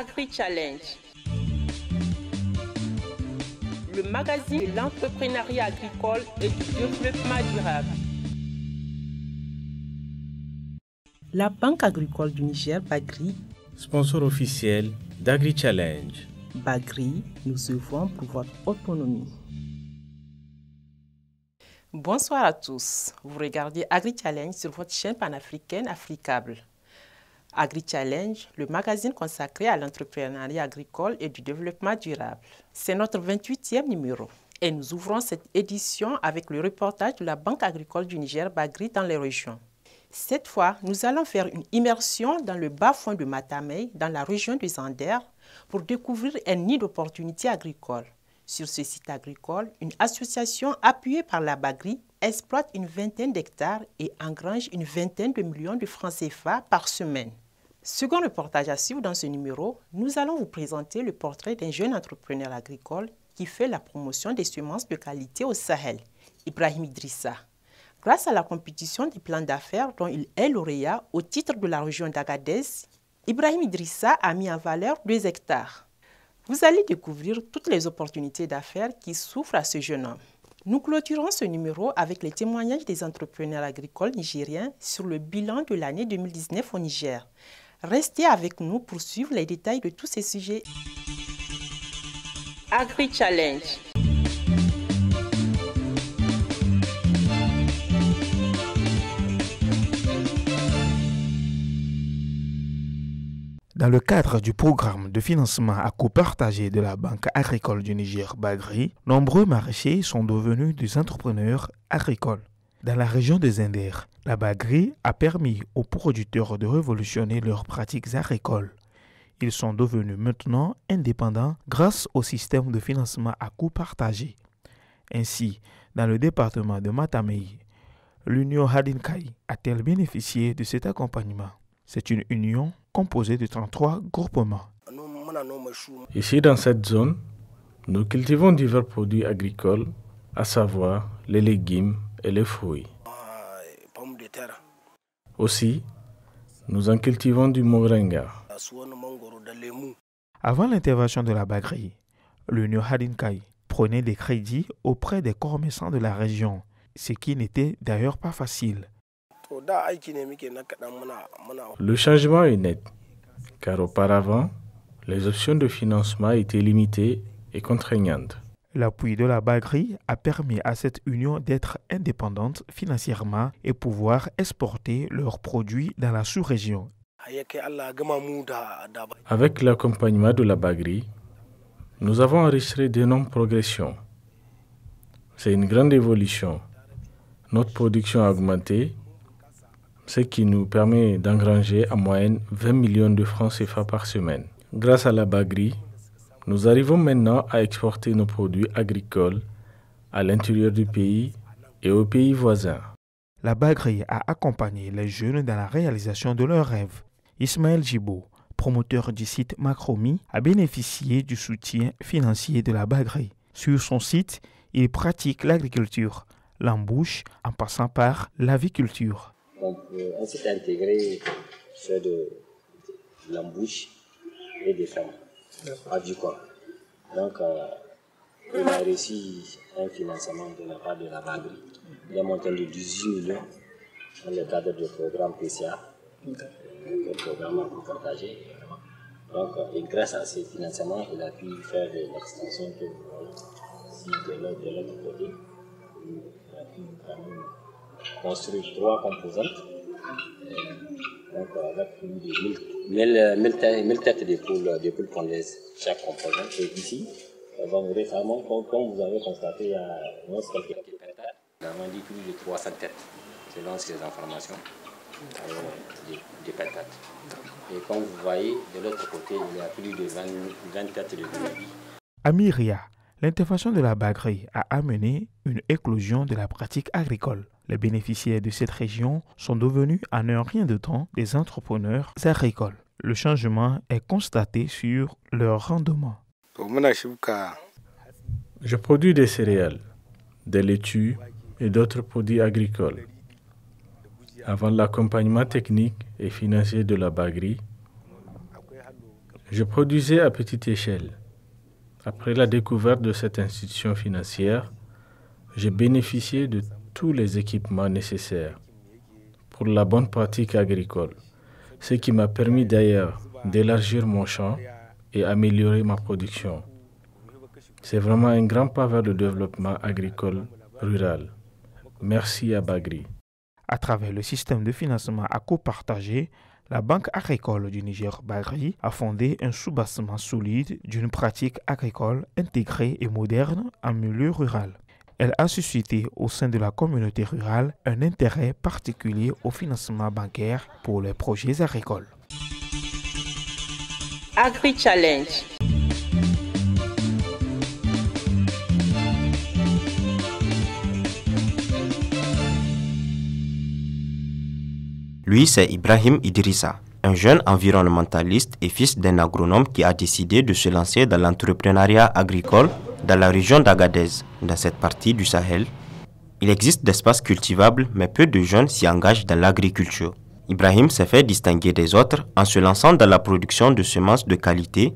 Agri-Challenge, le magazine de l'entrepreneuriat agricole et du développement durable. La Banque agricole du Niger, Bagri, sponsor officiel d'Agri-Challenge. Bagri, nous œuvrons pour votre autonomie. Bonsoir à tous. Vous regardez Agri-Challenge sur votre chaîne panafricaine Africable. Agri-Challenge, le magazine consacré à l'entrepreneuriat agricole et du développement durable. C'est notre 28e numéro et nous ouvrons cette édition avec le reportage de la Banque agricole du Niger, Bagri, dans les régions. Cette fois, nous allons faire une immersion dans le bas-fond de Matamei, dans la région des Anders, pour découvrir un nid d'opportunités agricoles. Sur ce site agricole, une association appuyée par la Bagri exploite une vingtaine d'hectares et engrange une vingtaine de millions de francs CFA par semaine. Second reportage à suivre dans ce numéro, nous allons vous présenter le portrait d'un jeune entrepreneur agricole qui fait la promotion des semences de qualité au Sahel, Ibrahim Idrissa. Grâce à la compétition des plans d'affaires dont il est lauréat au titre de la région d'Agadez, Ibrahim Idrissa a mis en valeur 2 hectares. Vous allez découvrir toutes les opportunités d'affaires qui s'ouvrent à ce jeune homme. Nous clôturons ce numéro avec les témoignages des entrepreneurs agricoles nigériens sur le bilan de l'année 2019 au Niger. Restez avec nous pour suivre les détails de tous ces sujets. Agri-Challenge. Dans le cadre du programme de financement à coût partagé de la Banque agricole du Niger, Bagri, nombreux maraîchers sont devenus des entrepreneurs agricoles. Dans la région des Zinder, la Bagri a permis aux producteurs de révolutionner leurs pratiques agricoles. Ils sont devenus maintenant indépendants grâce au système de financement à coût partagé. Ainsi, dans le département de Matamei, l'Union Hadinkai a-t-elle bénéficié de cet accompagnement? C'est une union composée de 33 groupements. Ici, dans cette zone, nous cultivons divers produits agricoles, à savoir les légumes et les fruits. Aussi, nous en cultivons du moringa. Avant l'intervention de la Bagri, l'Union Hadinkai prenait des crédits auprès des commerçants de la région, ce qui n'était d'ailleurs pas facile. Le changement est net, car auparavant, les options de financement étaient limitées et contraignantes. L'appui de la Bagri a permis à cette union d'être indépendante financièrement et pouvoir exporter leurs produits dans la sous-région. Avec l'accompagnement de la Bagri, nous avons enregistré d'énormes progressions. C'est une grande évolution. Notre production a augmenté, ce qui nous permet d'engranger en moyenne 20 millions de francs CFA par semaine. Grâce à la Bagri, nous arrivons maintenant à exporter nos produits agricoles à l'intérieur du pays et aux pays voisins. La Bagri a accompagné les jeunes dans la réalisation de leurs rêves. Ismaël Djibo, promoteur du site Macromi, a bénéficié du soutien financier de la Bagri. Sur son site, il pratique l'agriculture, l'embauche en passant par l'aviculture. Donc, un site intégré fait de l'embauche et des fermes avicoles. Donc, il a reçu un financement de la part de la Bagri d'un montant de 18 millions dans le cadre du programme PCA, le programme à coût partagé. Donc, et grâce à ces financements, il a pu faire l'extension de l'autre côté. Il a pu construire 3 composantes, donc avec plus de 1000 têtes de poules pondeuses chaque composante. Et ici, donc récemment, comme vous avez constaté, il y a quelques hectares. Nous avons dit plus de 300 têtes, selon ces informations, de pétates. Et comme vous voyez, de l'autre côté, il y a plus de 20 têtes de brebis. À Myria, l'intervention de la Bagri a amené une éclosion de la pratique agricole. Les bénéficiaires de cette région sont devenus en un rien de temps des entrepreneurs agricoles. Le changement est constaté sur leur rendement. Je produis des céréales, des laitues et d'autres produits agricoles. Avant l'accompagnement technique et financier de la Bagri, Je produisais à petite échelle. Après la découverte de cette institution financière, j'ai bénéficié de tous les équipements nécessaires pour la bonne pratique agricole, ce qui m'a permis d'ailleurs d'élargir mon champ et améliorer ma production. C'est vraiment un grand pas vers le développement agricole rural. Merci à Bagri. À travers le système de financement à copartager, la Banque agricole du Niger Bagri a fondé un soubassement solide d'une pratique agricole intégrée et moderne en milieu rural. Elle a suscité au sein de la communauté rurale un intérêt particulier au financement bancaire pour les projets agricoles. Agri Challenge. Lui, c'est Ibrahim Idrissa, un jeune environnementaliste et fils d'un agronome qui a décidé de se lancer dans l'entrepreneuriat agricole dans la région d'Agadez, dans cette partie du Sahel. Il existe d'espaces cultivables, mais peu de jeunes s'y engagent dans l'agriculture. Ibrahim s'est fait distinguer des autres en se lançant dans la production de semences de qualité,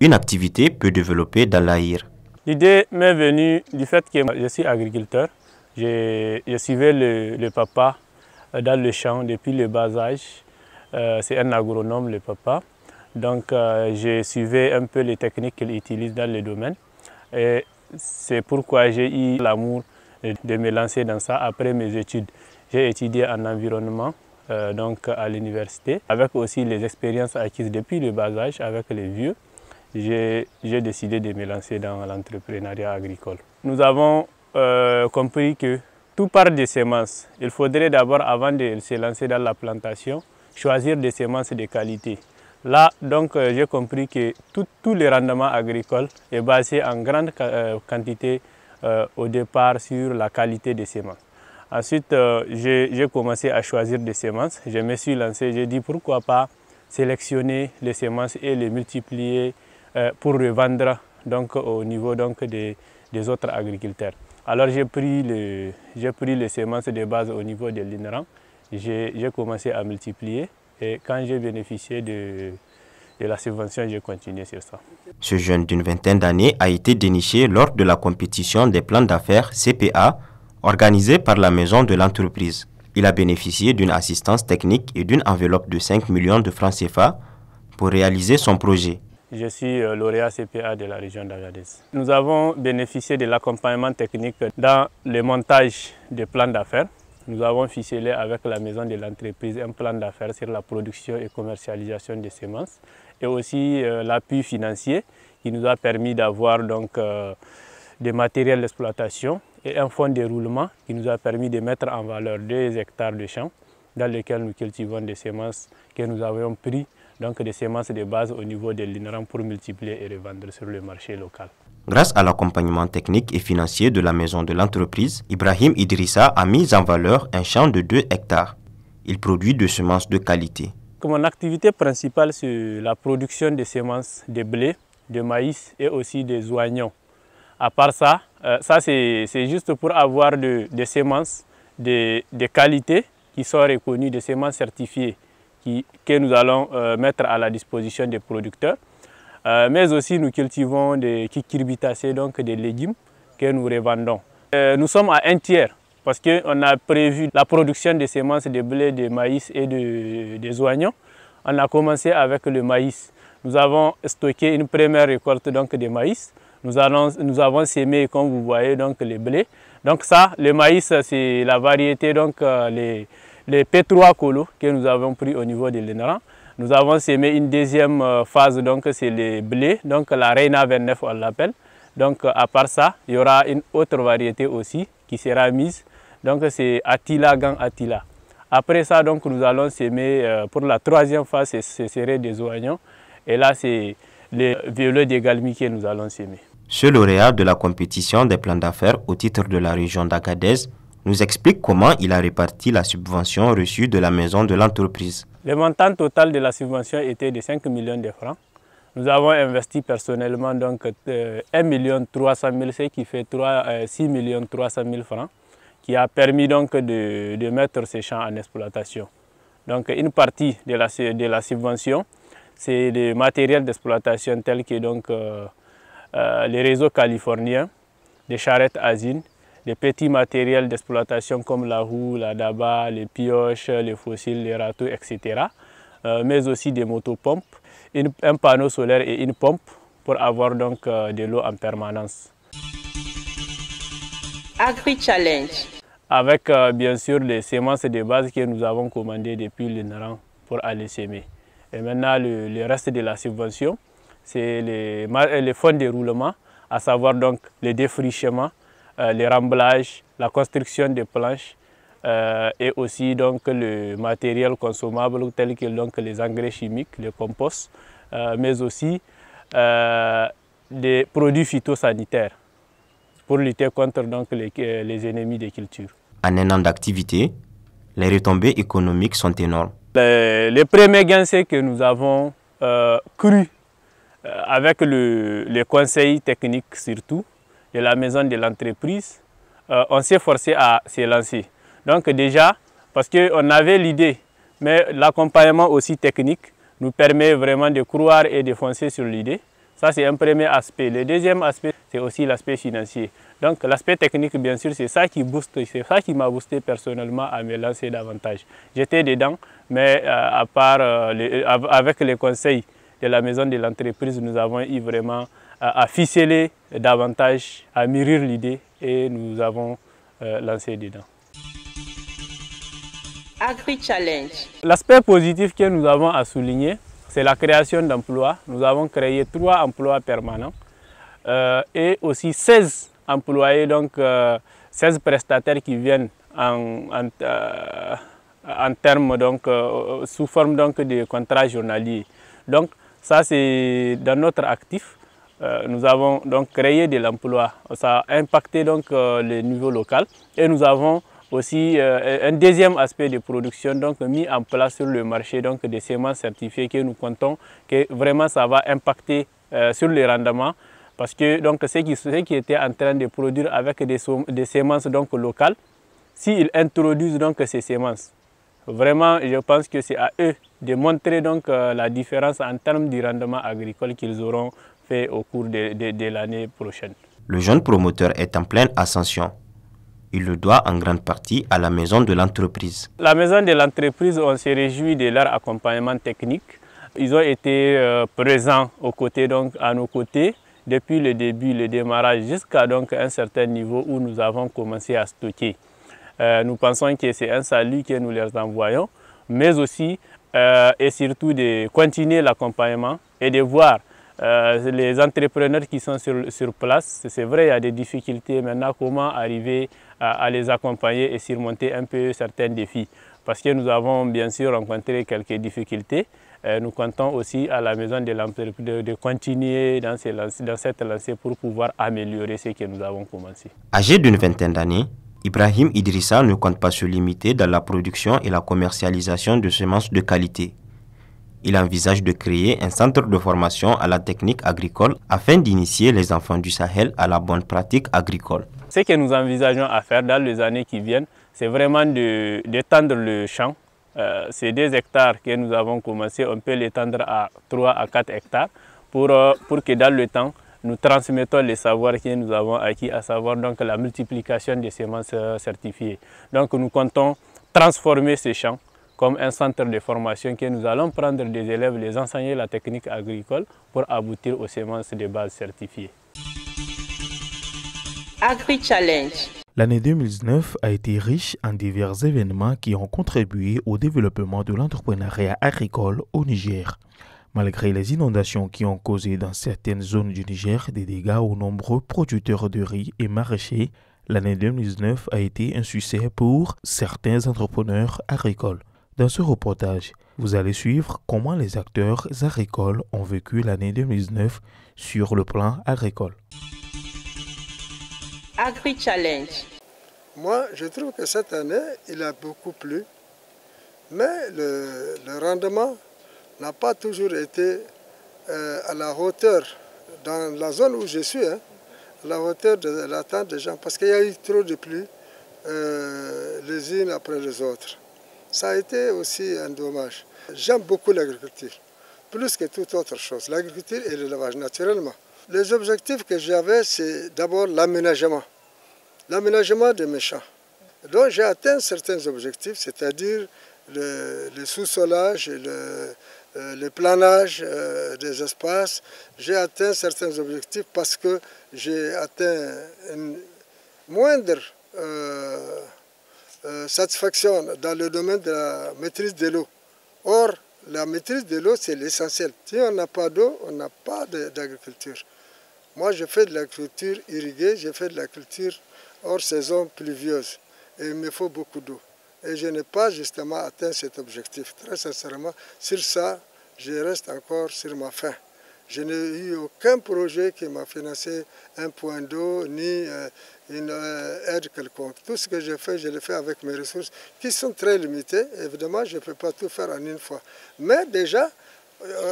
une activité peu développée dans l'Aïr. L'idée m'est venue du fait que je suis agriculteur. Je suivais le papa dans le champ depuis le bas âge. C'est un agronome, le papa. Donc, je suivais un peu les techniques qu'il utilise dans le domaine. Et c'est pourquoi j'ai eu l'amour de me lancer dans ça après mes études. J'ai étudié en environnement donc à l'université, avec aussi les expériences acquises depuis le bas âge avec les vieux. J'ai décidé de me lancer dans l'entrepreneuriat agricole. Nous avons compris que tout part des semences. Il faudrait d'abord, avant de se lancer dans la plantation, choisir des semences de qualité. Là, donc, j'ai compris que tout le rendement agricole est basé en grande quantité au départ sur la qualité des semences. Ensuite, j'ai commencé à choisir des semences. Je me suis lancé, j'ai dit pourquoi pas sélectionner les semences et les multiplier pour revendre donc, au niveau donc, des autres agriculteurs. Alors j'ai pris les semences de base au niveau de l'INRAN. J'ai commencé à multiplier et quand j'ai bénéficié de la subvention, j'ai continué sur ça. Ce jeune d'une vingtaine d'années a été déniché lors de la compétition des plans d'affaires CPA organisée par la maison de l'entreprise. Il a bénéficié d'une assistance technique et d'une enveloppe de 5 millions de francs CFA pour réaliser son projet. Je suis lauréat CPA de la région d'Agadez. Nous avons bénéficié de l'accompagnement technique dans le montage des plans d'affaires. Nous avons ficelé avec la maison de l'entreprise un plan d'affaires sur la production et commercialisation des semences et aussi l'appui financier qui nous a permis d'avoir donc des matériels d'exploitation et un fonds de roulement qui nous a permis de mettre en valeur 2 hectares de champs dans lesquels nous cultivons des semences que nous avions pris, donc des semences de base au niveau de l'INRAN pour multiplier et revendre sur le marché local. Grâce à l'accompagnement technique et financier de la maison de l'entreprise, Ibrahim Idrissa a mis en valeur un champ de 2 hectares. Il produit de semences de qualité. Mon activité principale, c'est la production de semences de blé, de maïs et aussi des oignons. À part ça, c'est juste pour avoir des semences de qualité qui sont reconnues, des semences certifiées que nous allons mettre à la disposition des producteurs. Mais aussi nous cultivons des cucurbitacées, donc des légumes que nous revendons. Nous sommes à 1/3 parce qu'on a prévu la production de semences de blé, de maïs et des oignons. On a commencé avec le maïs. Nous avons stocké une première récolte donc, de maïs. Nous avons sémé, comme vous voyez, donc, les blés. Donc ça, le maïs, c'est la variété, donc, les P3 Colo que nous avons pris au niveau de l'INRAN. Nous avons sémé une deuxième phase, donc c'est les blés, donc la Reina 29 on l'appelle. Donc à part ça, il y aura une autre variété aussi qui sera mise, donc c'est Attila Gang Attila. Après ça, donc nous allons s'aimer pour la troisième phase, ce serait des oignons. Et là, c'est les violets des galmis que nous allons s'aimer. Ce lauréat de la compétition des plans d'affaires au titre de la région d'Agadez nous explique comment il a réparti la subvention reçue de la maison de l'entreprise. Le montant total de la subvention était de 5 millions de francs. Nous avons investi personnellement donc 1 300 000, ce qui fait 6 300 000 francs, qui a permis donc de mettre ces champs en exploitation. Donc une partie de la subvention, c'est des matériels d'exploitation tels que donc, les réseaux californiens, des charrettes asines, des petits matériels d'exploitation comme la roue, la daba, les pioches, les fossiles, les râteaux, etc. Mais aussi des motopompes, un panneau solaire et une pompe pour avoir donc de l'eau en permanence. Agri-Challenge. Avec bien sûr les semences de base que nous avons commandées depuis l'INRAN pour aller s'aimer. Et maintenant le reste de la subvention, c'est les fonds de roulement, à savoir donc les défrichements, les remblages, la construction des planches et aussi donc le matériel consommable tel que donc les engrais chimiques, les composts, mais aussi des produits phytosanitaires pour lutter contre donc, les ennemis des cultures. En un an d'activité, les retombées économiques sont énormes. Les premiers gains, c'est que nous avons cru avec les conseils techniques surtout de la maison de l'entreprise, on s'est forcé à se lancer. Donc déjà, parce qu'on avait l'idée, mais l'accompagnement aussi technique nous permet vraiment de croire et de foncer sur l'idée. Ça, c'est un premier aspect. Le deuxième aspect, c'est aussi l'aspect financier. Donc, l'aspect technique, bien sûr, c'est ça qui booste, c'est ça qui m'a boosté personnellement à me lancer davantage. J'étais dedans, mais à part avec les conseils de la maison de l'entreprise, nous avons eu vraiment à ficeler davantage, à mûrir l'idée et nous avons lancé dedans. Agri-Challenge. L'aspect positif que nous avons à souligner, c'est la création d'emplois. Nous avons créé 3 emplois permanents et aussi 16 employés, donc 16 prestataires qui viennent en termes, donc, sous forme donc, de contrats journaliers. Donc ça c'est dans notre actif. Nous avons donc créé de l'emploi. Ça a impacté donc le niveau local et nous avons aussi un deuxième aspect de production donc mis en place sur le marché donc des semences certifiées que nous comptons que vraiment ça va impacter sur les rendements parce que donc ceux qui étaient en train de produire avec des semences donc locales, s'ils introduisent donc ces semences, vraiment je pense que c'est à eux de montrer donc la différence en termes du rendement agricole qu'ils auront fait au cours de l'année prochaine. Le jeune promoteur est en pleine ascension. Il le doit en grande partie à la maison de l'entreprise. La maison de l'entreprise, on se réjouit de leur accompagnement technique. Ils ont été présents à nos côtés depuis le début, le démarrage, jusqu'à donc un certain niveau où nous avons commencé à stocker. Nous pensons que c'est un salut que nous leur envoyons, mais aussi et surtout de continuer l'accompagnement et de voir les entrepreneurs qui sont sur place. C'est vrai, il y a des difficultés. Maintenant, comment arriver à les accompagner et surmonter un peu certains défis. Parce que nous avons bien sûr rencontré quelques difficultés. Nous comptons aussi à la maison de l'entreprise de continuer dans cette lancée pour pouvoir améliorer ce que nous avons commencé. Âgé d'une vingtaine d'années, Ibrahim Idrissa ne compte pas se limiter dans la production et la commercialisation de semences de qualité. Il envisage de créer un centre de formation à la technique agricole afin d'initier les enfants du Sahel à la bonne pratique agricole. Ce que nous envisageons à faire dans les années qui viennent, c'est vraiment d'étendre le champ. Ces 2 hectares que nous avons commencé, on peut l'étendre à 3 à 4 hectares pour que dans le temps, nous transmettons les savoirs que nous avons acquis, à savoir donc la multiplication des semences certifiées. Donc nous comptons transformer ces champs comme un centre de formation que nous allons prendre des élèves, les enseigner la technique agricole pour aboutir aux semences de base certifiées. Agri-Challenge. L'année 2019 a été riche en divers événements qui ont contribué au développement de l'entrepreneuriat agricole au Niger. Malgré les inondations qui ont causé dans certaines zones du Niger des dégâts aux nombreux producteurs de riz et maraîchers, l'année 2019 a été un succès pour certains entrepreneurs agricoles. Dans ce reportage, vous allez suivre comment les acteurs agricoles ont vécu l'année 2019 sur le plan agricole. Agri-Challenge. Moi, je trouve que cette année, il a beaucoup plu, mais le rendement n'a pas toujours été à la hauteur, dans la zone où je suis, à la hauteur de l'attente des gens, parce qu'il y a eu trop de pluie, les unes après les autres. Ça a été aussi un dommage. J'aime beaucoup l'agriculture. plus que toute autre chose, l'agriculture et l'élevage, naturellement. Les objectifs que j'avais, c'est d'abord l'aménagement de mes champs. Donc j'ai atteint certains objectifs, c'est-à-dire le sous-solage et le planage des espaces. J'ai atteint certains objectifs parce que j'ai atteint une moindre satisfaction dans le domaine de la maîtrise de l'eau. Or, la maîtrise de l'eau, c'est l'essentiel. Si on n'a pas d'eau, on n'a pas d'agriculture. Moi, je fais de l'agriculture irriguée, je fais de la culture hors saison pluvieuse. Et il me faut beaucoup d'eau. Et je n'ai pas justement atteint cet objectif. Très sincèrement, sur ça, je reste encore sur ma faim. Je n'ai eu aucun projet qui m'a financé un point d'eau ni une aide quelconque. Tout ce que j'ai fait, je l'ai fait avec mes ressources qui sont très limitées. Évidemment, je ne peux pas tout faire en une fois. Mais déjà,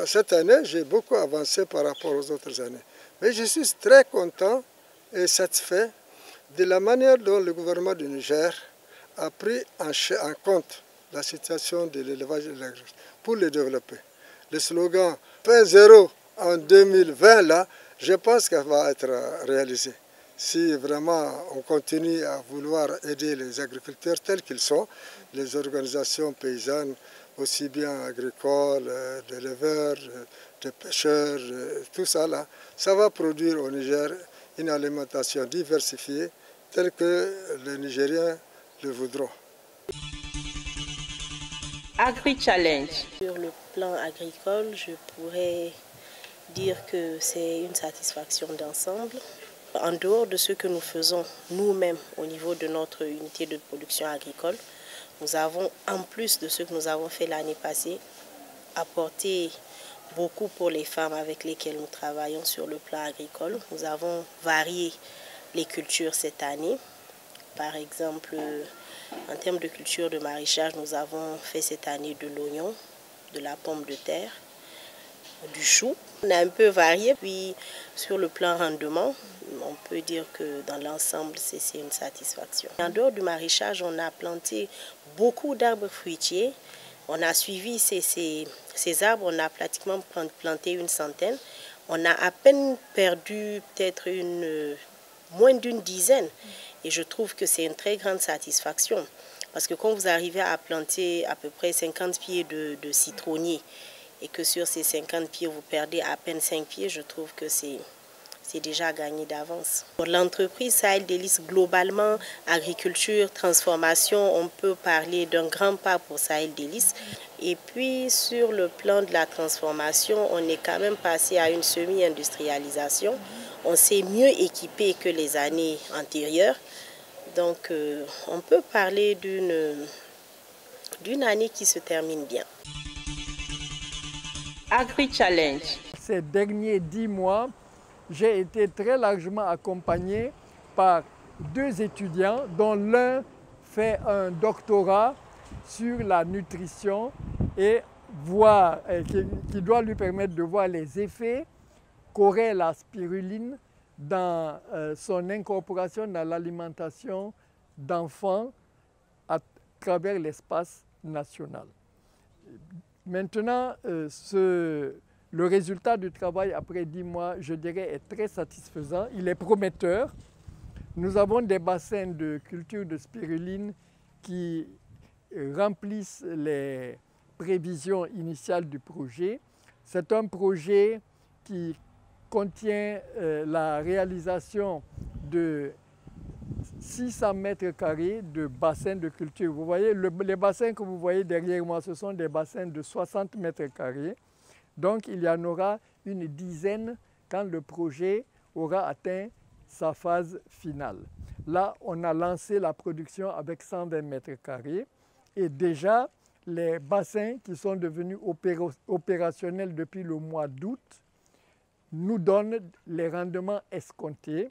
cette année, j'ai beaucoup avancé par rapport aux autres années. Mais je suis très content et satisfait de la manière dont le gouvernement du Niger a pris en compte la situation de l'élevage et de l'agriculture pour le développer. Le slogan « Pain zéro » en 2020, là, je pense qu'elle va être réalisée. Si vraiment on continue à vouloir aider les agriculteurs tels qu'ils sont, les organisations paysannes, aussi bien agricoles, d'éleveurs, de pêcheurs, tout ça là, ça va produire au Niger une alimentation diversifiée telle que les Nigériens le voudront. Agri-Challenge. Sur le plan agricole, je pourrais dire que c'est une satisfaction d'ensemble. En dehors de ce que nous faisons nous-mêmes au niveau de notre unité de production agricole, nous avons, en plus de ce que nous avons fait l'année passée, apporté beaucoup pour les femmes avec lesquelles nous travaillons sur le plan agricole. Nous avons varié les cultures cette année. Par exemple, en termes de culture de maraîchage, nous avons fait cette année de l'oignon, de la pomme de terre, du chou. On a un peu varié. Puis sur le plan rendement, on peut dire que dans l'ensemble, c'est une satisfaction. En dehors du maraîchage, on a planté beaucoup d'arbres fruitiers. On a suivi ces arbres, on a pratiquement planté une centaine. On a à peine perdu peut-être moins d'une dizaine. Et je trouve que c'est une très grande satisfaction. Parce que quand vous arrivez à planter à peu près 50 pieds de citronnier et que sur ces 50 pieds, vous perdez à peine 5 pieds, je trouve que c'est déjà gagné d'avance. Pour l'entreprise Sahel Délices, globalement, agriculture, transformation, on peut parler d'un grand pas pour Sahel Délices. Et puis, sur le plan de la transformation, on est quand même passé à une semi-industrialisation. On s'est mieux équipé que les années antérieures. Donc, on peut parler d'une année qui se termine bien. Agri-Challenge. Ces derniers 10 mois, j'ai été très largement accompagné par 2 étudiants, dont l'un fait un doctorat sur la nutrition et qui doit lui permettre de voir les effets qu'aurait la spiruline dans son incorporation dans l'alimentation d'enfants à travers l'espace national. Maintenant, le résultat du travail après 10 mois, je dirais, est très satisfaisant. Il est prometteur. Nous avons des bassins de culture de spiruline qui remplissent les prévisions initiales du projet. C'est un projet qui contient la réalisation de 600 mètres carrés de bassins de culture. Vous voyez, les bassins que vous voyez derrière moi, ce sont des bassins de 60 mètres carrés. Donc, il y en aura une dizaine quand le projet aura atteint sa phase finale. Là, on a lancé la production avec 120 mètres carrés et déjà, les bassins qui sont devenus opérationnels depuis le mois d'août nous donnent les rendements escomptés.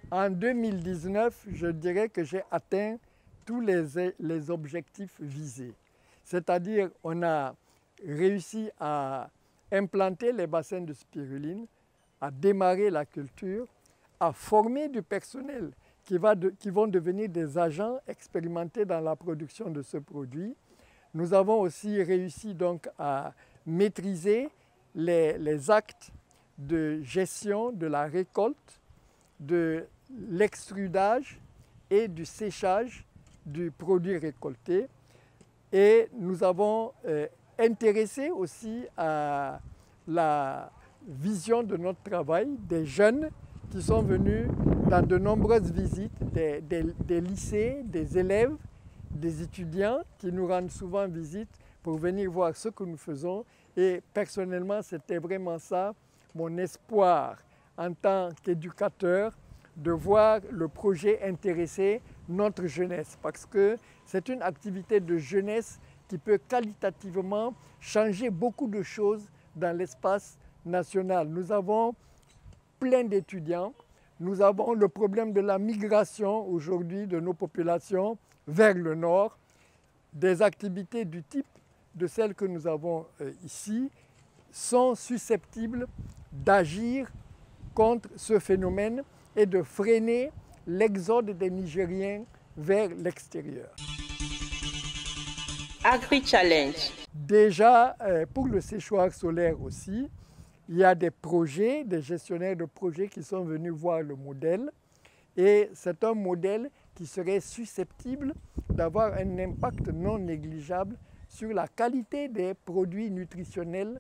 En 2019, je dirais que j'ai atteint tous les objectifs visés. C'est-à-dire, on a réussi à implanter les bassins de spiruline, à démarrer la culture, à former du personnel qui vont devenir des agents expérimentés dans la production de ce produit. Nous avons aussi réussi donc à maîtriser les actes de gestion de la récolte, de l'extrudage et du séchage du produit récolté. Et nous avons intéressé aussi à la vision de notre travail des jeunes qui sont venus dans de nombreuses visites, des lycées, des élèves, des étudiants qui nous rendent souvent visite pour venir voir ce que nous faisons. Et personnellement, c'était vraiment ça, mon espoir en tant qu'éducateur, de voir le projet intéresser notre jeunesse. Parce que c'est une activité de jeunesse qui peut qualitativement changer beaucoup de choses dans l'espace national. Nous avons plein d'étudiants. Nous avons le problème de la migration aujourd'hui de nos populations vers le nord. Des activités du type de celles que nous avons ici sont susceptibles d'agir contre ce phénomène et de freiner l'exode des Nigériens vers l'extérieur. Agri-Challenge. Déjà, pour le séchoir solaire aussi, il y a des projets, des gestionnaires de projets qui sont venus voir le modèle. Et c'est un modèle qui serait susceptible d'avoir un impact non négligeable sur la qualité des produits nutritionnels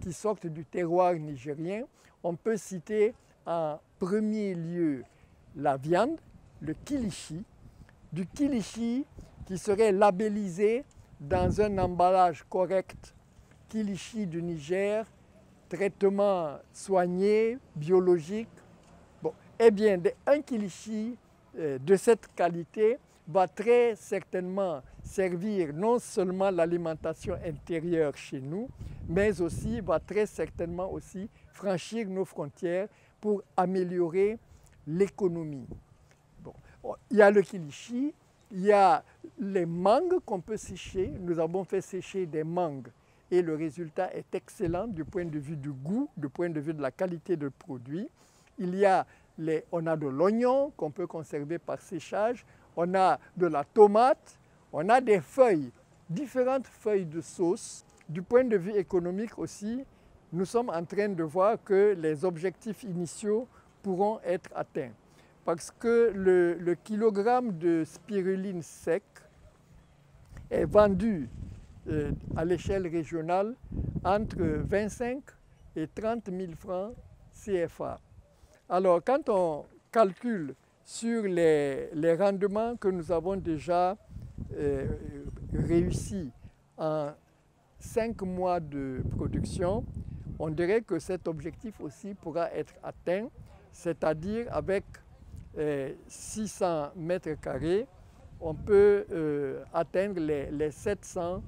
qui sortent du terroir nigérien. On peut citer en premier lieu la viande, le kilichi, du kilichi qui serait labellisé dans un emballage correct, kilichi du Niger, traitement soigné, biologique. Bon, eh bien, un kilichi de cette qualité va très certainement servir non seulement l'alimentation intérieure chez nous, mais aussi va très certainement aussi franchir nos frontières pour améliorer l'économie. Bon, il y a le kilichi, il y a les mangues qu'on peut sécher. Nous avons fait sécher des mangues et le résultat est excellent du point de vue du goût, du point de vue de la qualité de produit. On a de l'oignon qu'on peut conserver par séchage, on a de la tomate, on a des feuilles, différentes feuilles de sauce. Du point de vue économique aussi, nous sommes en train de voir que les objectifs initiaux pourront être atteints. Parce que le kilogramme de spiruline sec est vendu à l'échelle régionale entre 25 et 30 000 francs CFA. Alors, quand on calcule sur les rendements que nous avons déjà réussis en 5 mois de production, on dirait que cet objectif aussi pourra être atteint, c'est-à-dire avec 600 mètres carrés, on peut atteindre les 700,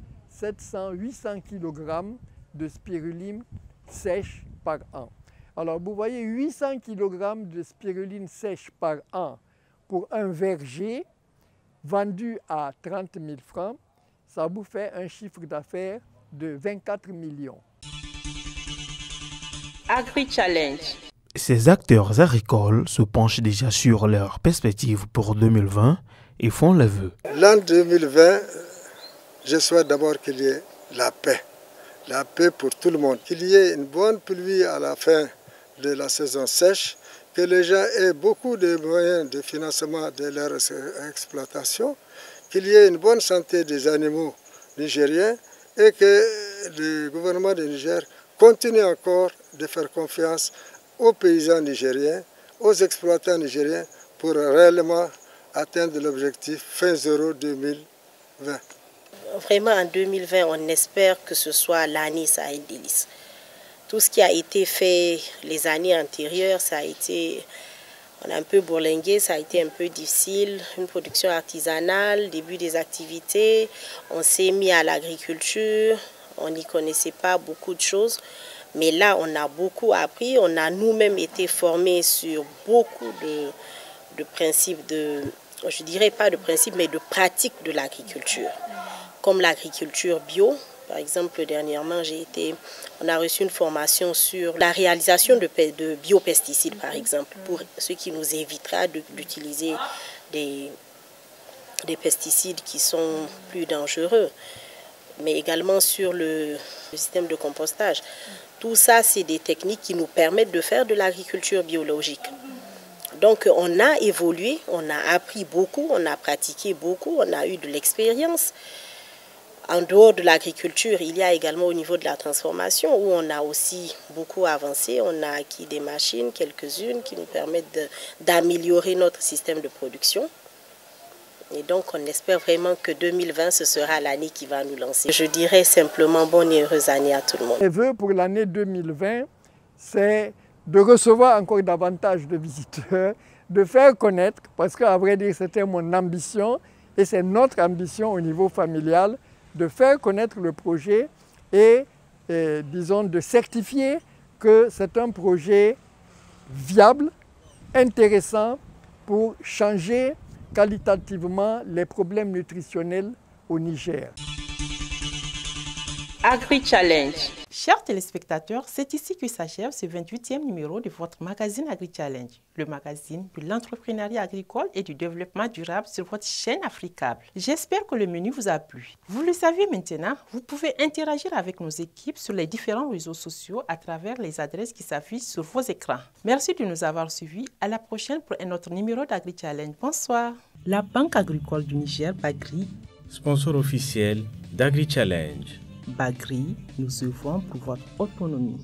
800 kg de spiruline sèche par an. Alors vous voyez 800 kg de spiruline sèche par an pour un verger vendu à 30 000 francs, ça vous fait un chiffre d'affaires de 24 millions. Agri-Challenge. Ces acteurs agricoles se penchent déjà sur leurs perspectives pour 2020 et font le vœu. L'an 2020, je souhaite d'abord qu'il y ait la paix pour tout le monde, qu'il y ait une bonne pluie à la fin de la saison sèche, que les gens aient beaucoup de moyens de financement de leur exploitation, qu'il y ait une bonne santé des animaux nigériens et que le gouvernement du Niger continue encore de faire confiance aux paysans nigériens, aux exploitants nigériens pour réellement atteindre l'objectif fin 0 2020. Vraiment en 2020, on espère que ce soit l'année Sahel Délices. Tout ce qui a été fait les années antérieures, on a un peu bourlingué, ça a été un peu difficile. Une production artisanale, début des activités, on s'est mis à l'agriculture, on n'y connaissait pas beaucoup de choses. Mais là, on a beaucoup appris, on a nous-mêmes été formés sur beaucoup de principes, je dirais pas de principes, mais de pratiques de l'agriculture. Comme l'agriculture bio, par exemple, dernièrement, on a reçu une formation sur la réalisation de biopesticides, par exemple, pour ce qui nous évitera d'utiliser des pesticides qui sont plus dangereux. mais également sur le système de compostage. Tout ça, c'est des techniques qui nous permettent de faire de l'agriculture biologique. Donc on a évolué, on a appris beaucoup, on a pratiqué beaucoup, on a eu de l'expérience. En dehors de l'agriculture, il y a également au niveau de la transformation où on a aussi beaucoup avancé. On a acquis des machines, quelques-unes, qui nous permettent d'améliorer notre système de production. Et donc, on espère vraiment que 2020, ce sera l'année qui va nous lancer. Je dirais simplement bonne et heureuse année à tout le monde. Les vœux pour l'année 2020, c'est de recevoir encore davantage de visiteurs, de faire connaître, parce qu'à vrai dire, c'était mon ambition et c'est notre ambition au niveau familial, de faire connaître le projet et disons, de certifier que c'est un projet viable, intéressant pour changer qualitativement les problèmes nutritionnels au Niger. Agri-Challenge. Chers téléspectateurs, c'est ici que s'achève ce 28e numéro de votre magazine Agri-Challenge, le magazine de l'entrepreneuriat agricole et du développement durable sur votre chaîne Africable. J'espère que le menu vous a plu. Vous le savez maintenant, vous pouvez interagir avec nos équipes sur les différents réseaux sociaux à travers les adresses qui s'affichent sur vos écrans. Merci de nous avoir suivis. À la prochaine pour un autre numéro d'Agri-Challenge. Bonsoir. La Banque agricole du Niger, Bagri, sponsor officiel d'Agri-Challenge. Bagri, nous œuvrons pour votre autonomie.